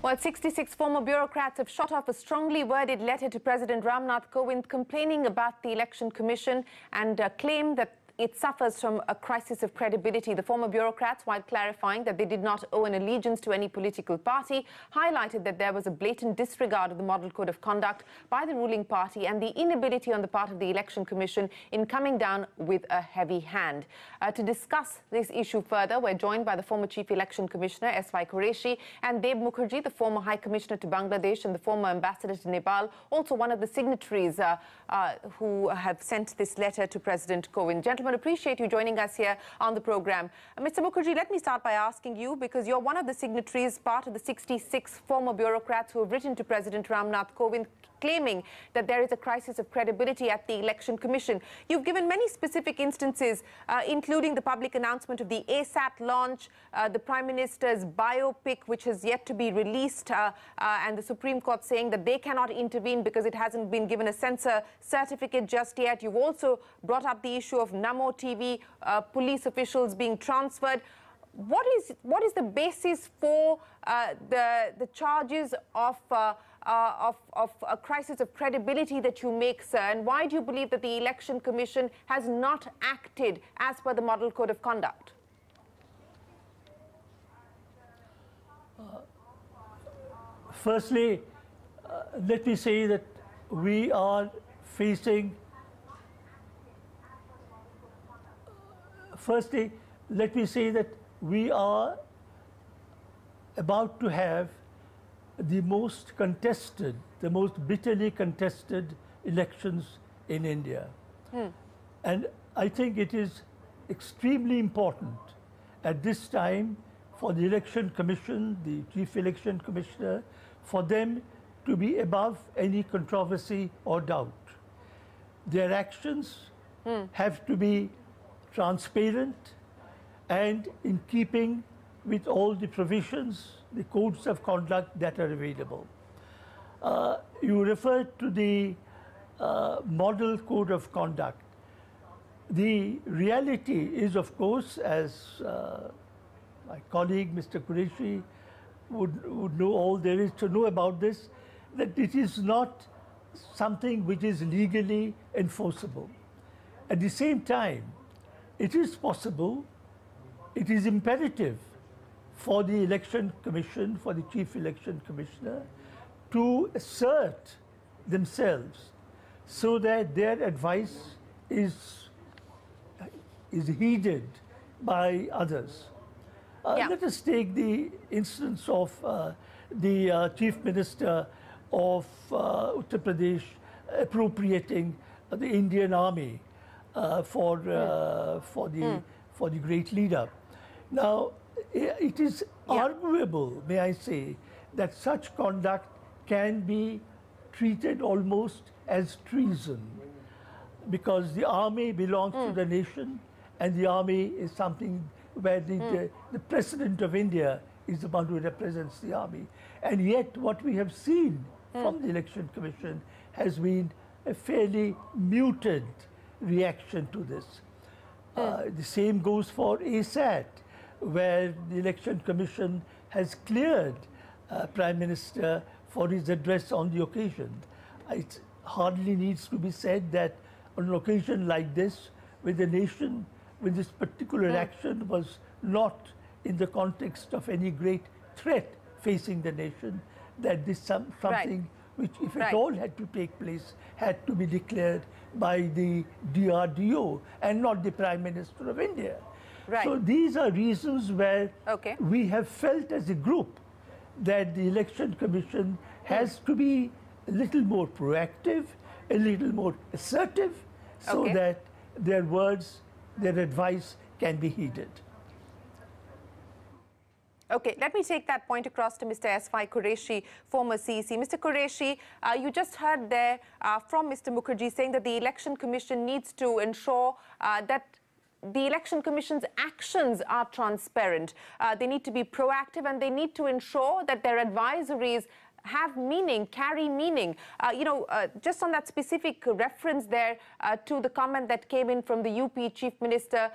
Well, 66 former bureaucrats have shot off a strongly worded letter to President Ramnath Kovind complaining about the Election Commission and claim that it suffers from a crisis of credibility. The former bureaucrats, while clarifying that they did not owe an allegiance to any political party, highlighted that there was a blatant disregard of the Model Code of Conduct by the ruling party and the inability on the part of the Election Commission in coming down with a heavy hand. To discuss this issue further, we're joined by the former Chief Election Commissioner, SY Quraishi, and Deb Mukharji, the former High Commissioner to Bangladesh and the former Ambassador to Nepal, also one of the signatories who have sent this letter to President Kovind. Gentlemen, appreciate you joining us here on the program. Mr. Mukherjee, let me start by asking you, because you're one of the signatories, part of the 66 former bureaucrats who have written to President Ramnath Kovind claiming that there is a crisis of credibility at the Election Commission. You've given many specific instances, including the public announcement of the ASAT launch, the Prime Minister's biopic, which has yet to be released, and the Supreme Court saying that they cannot intervene because it hasn't been given a censor certificate just yet. You've also brought up the issue of Namo TV, police officials being transferred. What is the basis for the charges of a crisis of credibility that you make, sir? And why do you believe that the Election Commission has not acted as per the Model Code of Conduct? Firstly, let me say that we are facing... Firstly, let me say that we are about to have the most contested, the most bitterly contested elections in India. And I think it is extremely important at this time for the Election Commission, the Chief Election Commissioner, for them to be above any controversy or doubt. Their actions have to be transparent and in keeping with all the provisions, the codes of conduct that are available. You referred to the Model Code of Conduct. The reality is, of course, as my colleague Mr. Quraishi would know all there is to know about this, that it is not something which is legally enforceable. At the same time, it is possible, it is imperative for the Election Commission, for the Chief Election Commissioner, to assert themselves so that their advice is heeded by others. Let us take the instance of the Chief Minister of Uttar Pradesh appropriating the Indian Army for the great leader. Now, it is arguable, may I say, that such conduct can be treated almost as treason, because the army belongs to the nation, and the army is something where the President of India is the one who represents the army. And yet what we have seen from the Election Commission has been a fairly muted reaction to this. The same goes for ASAT, where the Election Commission has cleared Prime Minister for his address on the occasion. It hardly needs to be said that on an occasion like this, with the nation, when this particular action was not in the context of any great threat facing the nation, that this something which, if it all had to take place, had to be declared by the DRDO and not the Prime Minister of India. So these are reasons where we have felt as a group that the Election Commission has to be a little more proactive, a little more assertive, so that their words, their advice can be heeded. Okay, let me take that point across to Mr. SY Quraishi, former CEC. Mr. Quraishi, you just heard there from Mr. Mukherjee saying that the Election Commission needs to ensure that the Election Commission's actions are transparent. They need to be proactive, and they need to ensure that their advisories have meaning, carry meaning. Just on that specific reference there to the comment that came in from the UP Chief Minister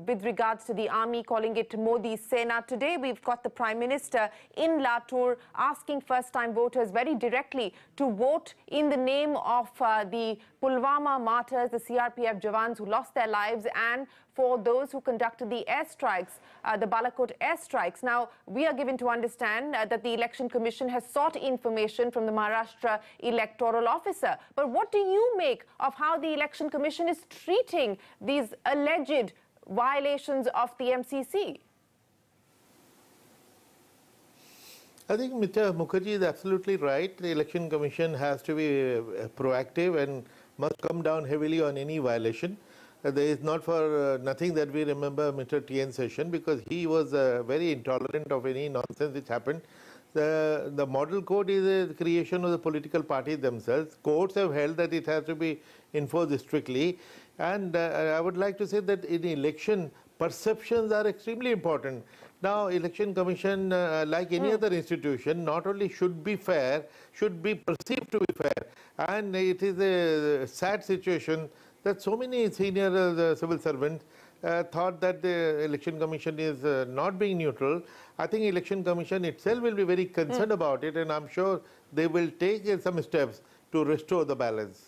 with regards to the army, calling it Modi Sena. Today, we've got the Prime Minister in Latur asking first-time voters very directly to vote in the name of the Pulwama martyrs, the CRPF Jawans who lost their lives, and for those who conducted the airstrikes, the Balakot airstrikes. Now, we are given to understand that the Election Commission has sought information from the Maharashtra electoral officer. But what do you make of how the Election Commission is treating these alleged violations of the MCC? I think Mr. Mukherjee is absolutely right. The Election Commission has to be proactive and must come down heavily on any violation. There is not for nothing that we remember Mr. T.N. Session, because he was very intolerant of any nonsense which happened. The model code is a creation of the political parties themselves. Courts have held that it has to be enforced strictly. And I would like to say that in election, perceptions are extremely important. Now, Election Commission, like any other institution, not only should be fair, should be perceived to be fair. And it is a sad situation that so many senior civil servants thought that the Election Commission is not being neutral. I think Election Commission itself will be very concerned about it, and I'm sure they will take some steps to restore the balance.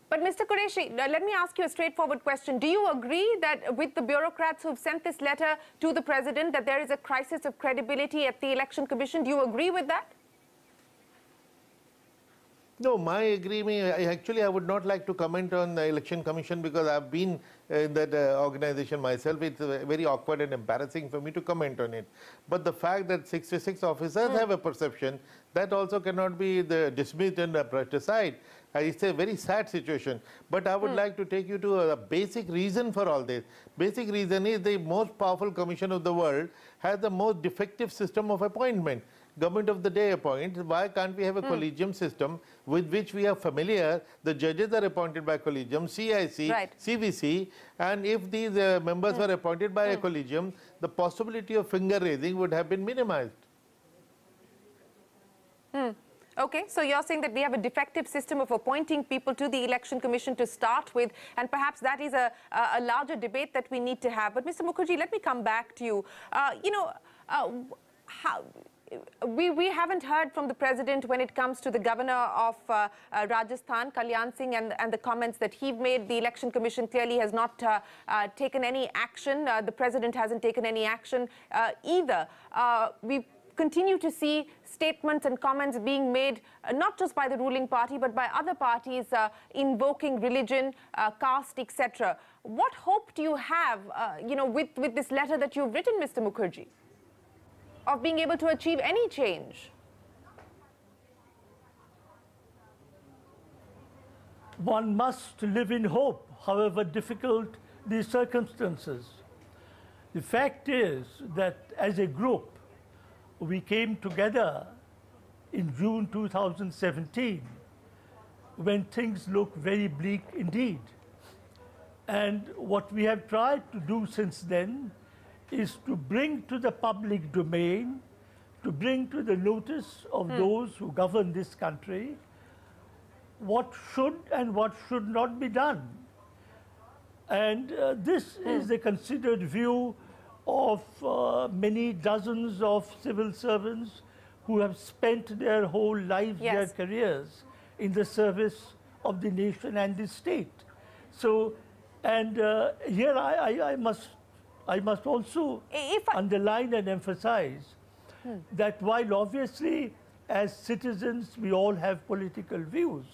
But Mr. Quraishi, let me ask you a straightforward question. Do you agree that with the bureaucrats who've sent this letter to the President that there is a crisis of credibility at the Election Commission? Do you agree with that? No, my agreement, I would not like to comment on the Election Commission because I've been in that organization myself. It's very awkward and embarrassing for me to comment on it. But the fact that 66 officers have a perception, that also cannot be dismissed and brushed aside. It's a very sad situation. But I would like to take you to a basic reason for all this. Basic reason is the most powerful commission of the world has the most defective system of appointment. Government of the day appoints. Why can't we have a collegium system with which we are familiar? The judges are appointed by collegium, CIC, CVC, and if these members were appointed by a collegium, the possibility of finger raising would have been minimized. Okay, so you're saying that we have a defective system of appointing people to the Election Commission to start with, and perhaps that is a larger debate that we need to have. But Mr. Mukherjee, let me come back to you. We haven't heard from the President when it comes to the Governor of Rajasthan, Kalyan Singh, and the comments that he made. The Election Commission clearly has not taken any action. The President hasn't taken any action either. We continue to see statements and comments being made not just by the ruling party but by other parties invoking religion, caste, etc. What hope do you have, with this letter that you've written, Mr. Mukherjee, of being able to achieve any change? One must live in hope, however difficult the circumstances. The fact is that as a group, we came together in June 2017 when things looked very bleak indeed. And what we have tried to do since then is to bring to the public domain, to bring to the notice of those who govern this country, what should and what should not be done. And this is the considered view of many dozens of civil servants who have spent their whole lives, their careers, in the service of the nation and the state. So, and here I must also underline and emphasize that while obviously as citizens we all have political views,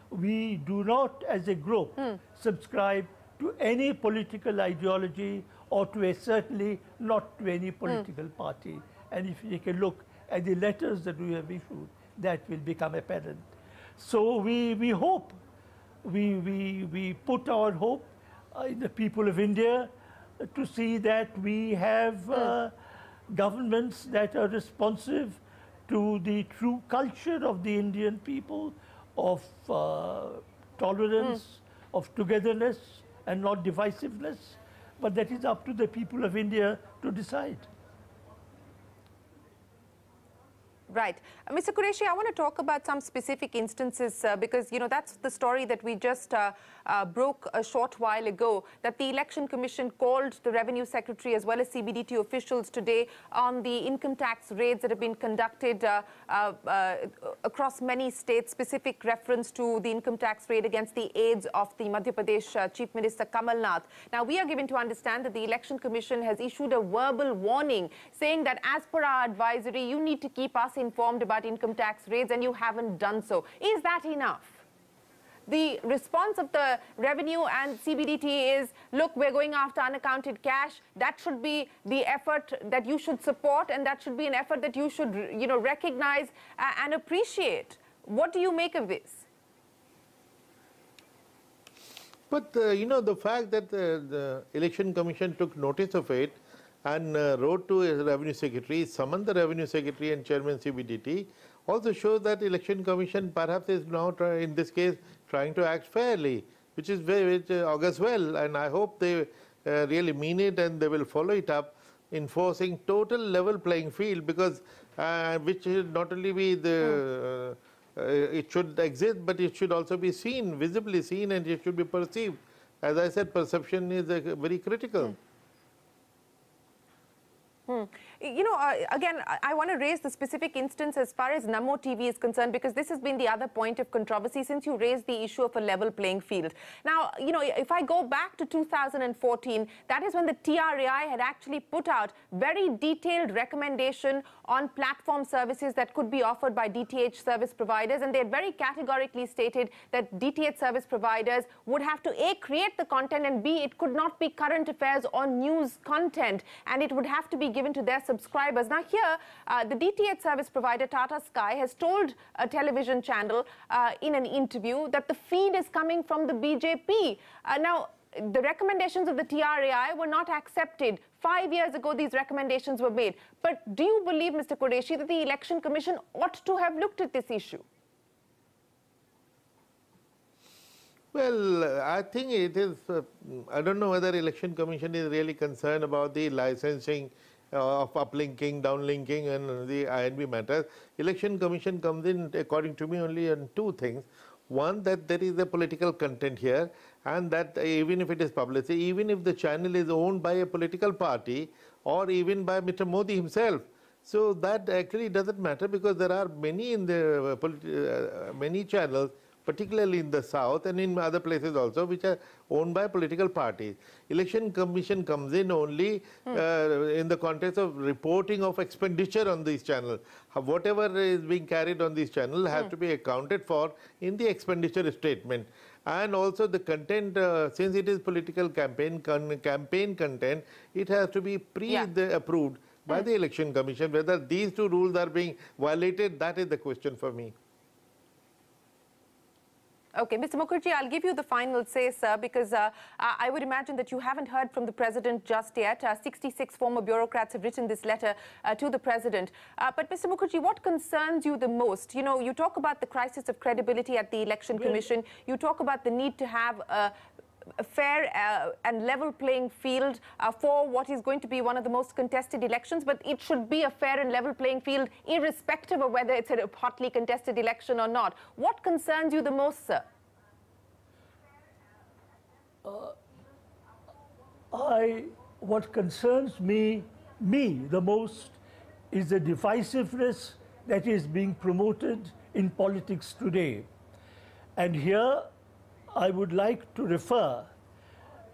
we do not as a group subscribe to any political ideology or to certainly not to any political party. And if you take a look at the letters that we have issued, that will become apparent. So we hope, we put our hope in the people of India to see that we have governments that are responsive to the true culture of the Indian people, of tolerance, of togetherness, and not divisiveness. But that is up to the people of India to decide. Right. Mr. Quraishi, I want to talk about some specific instances because, you know, that's the story that we just broke a short while ago, that the Election Commission called the Revenue Secretary as well as CBDT officials today on the income tax raids that have been conducted across many states, specific reference to the income tax raid against the aides of the Madhya Pradesh Chief Minister Kamal Nath. Now, we are given to understand that the Election Commission has issued a verbal warning saying that as per our advisory, you need to keep us informed about income tax raids, and you haven't done so. Is that enough? The response of the revenue and CBDT is, look, we're going after unaccounted cash. That should be the effort that you should support, and that should be an effort that you should, you know, recognize and appreciate. What do you make of this? But, you know, the fact that the Election Commission took notice of it and wrote to the Revenue Secretary, summoned the Revenue Secretary and Chairman CBDT, also shows that Election Commission perhaps is now, in this case, trying to act fairly, which augurs well, and I hope they really mean it and they will follow it up, enforcing total level playing field, because which should not only be the it should exist, but it should also be seen, visibly seen, and it should be perceived. As I said, perception is very critical. You know, again, I want to raise the specific instance as far as Namo TV is concerned, because this has been the other point of controversy since you raised the issue of a level playing field. Now, you know, if I go back to 2014, that is when the TRAI had actually put out very detailed recommendation on platform services that could be offered by DTH service providers, and they had very categorically stated that DTH service providers would have to A, create the content, and B, it could not be current affairs or news content, and it would have to be given to their subscribers. Now here, the DTH service provider Tata Sky has told a television channel in an interview that the feed is coming from the BJP. Now, the recommendations of the TRAI were not accepted. 5 years ago, these recommendations were made. But do you believe, Mr. Quraishi, that the Election Commission ought to have looked at this issue? Well, I think it is, I don't know whether Election Commission is really concerned about the licensing of uplinking, downlinking, and the INB matters. Election Commission comes in, according to me, only on two things. One, that there is a political content here, and that even if it is publicity, even if the channel is owned by a political party or even by Mr. Modi himself, so that actually doesn't matter, because there are many in the many channels, particularly in the south and in other places also, which are owned by political parties. Election Commission comes in only in the context of reporting of expenditure on these channels. Whatever is being carried on these channels has to be accounted for in the expenditure statement. And also the content, since it is political campaign content, it has to be pre-approved by the Election Commission. Whether these two rules are being violated, that is the question for me. Okay, Mr. Mukherjee, I'll give you the final say, sir, because I would imagine that you haven't heard from the President just yet. 66 former bureaucrats have written this letter to the President. But, Mr. Mukherjee, what concerns you the most? You know, you talk about the crisis of credibility at the Election Commission. You talk about the need to have a fair and level playing field for what is going to be one of the most contested elections, but it should be a fair and level playing field irrespective of whether it's a hotly contested election or not. What concerns you the most, sir? What concerns me the most is the divisiveness that is being promoted in politics today. And here I would like to refer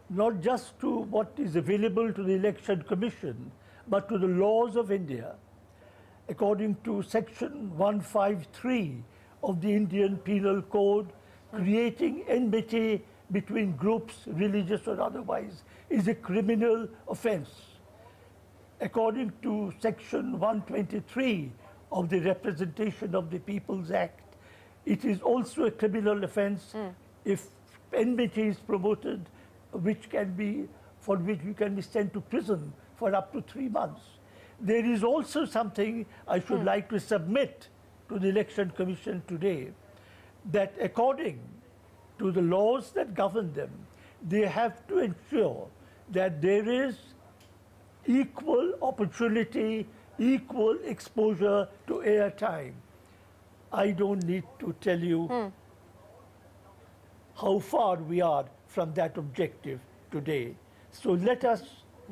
not just to what is available to the Election Commission, but to the laws of India. According to Section 153 of the Indian Penal Code, creating enmity between groups, religious or otherwise, is a criminal offense. According to Section 123 of the Representation of the People's Act, it is also a criminal offense if enmity is promoted, for which you can be sent to prison for up to 3 months. There is also something I should like to submit to the Election Commission today, that according to the laws that govern them, they have to ensure that there is equal opportunity equal exposure to airtime. I don't need to tell you how far we are from that objective today. So let us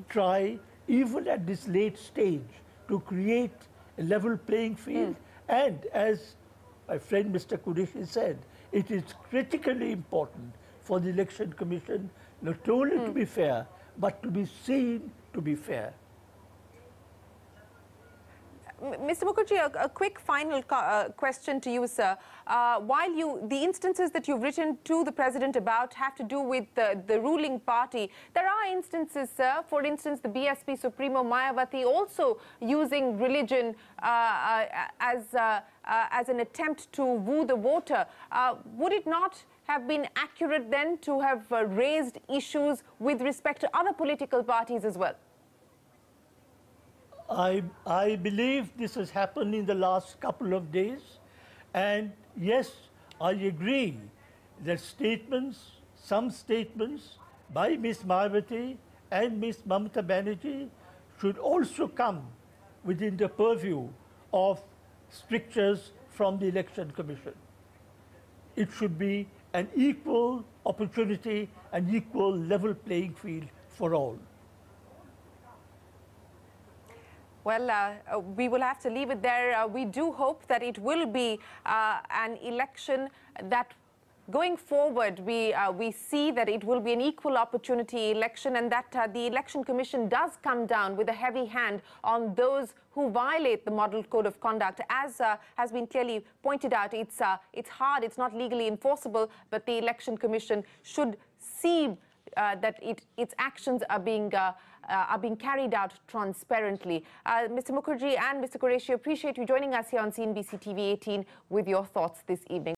try, even at this late stage, to create a level playing field. And as my friend Mr. Quraishi said, it is critically important for the Election Commission not only to be fair, but to be seen to be fair. Mr. Mukherjee, a quick final question to you, sir. While the instances that you've written to the President about have to do with the ruling party, there are instances, sir, for instance, the BSP Supremo Mayawati also using religion as an attempt to woo the voter. Would it not have been accurate then to have raised issues with respect to other political parties as well? I believe this has happened in the last couple of days, and yes, I agree that some statements by Ms. Mayawati and Ms. Mamata Banerjee should also come within the purview of strictures from the Election Commission. It should be an equal opportunity, an equal level playing field for all. Well, we will have to leave it there. We do hope that it will be an election that, going forward, we see that it will be an equal opportunity election, and that the Election Commission does come down with a heavy hand on those who violate the Model Code of Conduct. As has been clearly pointed out, it's hard, it's not legally enforceable, but the Election Commission should see that its actions are being carried out transparently. Mr. Mukherjee and Mr. Quraishi, appreciate you joining us here on CNBC TV 18 with your thoughts this evening.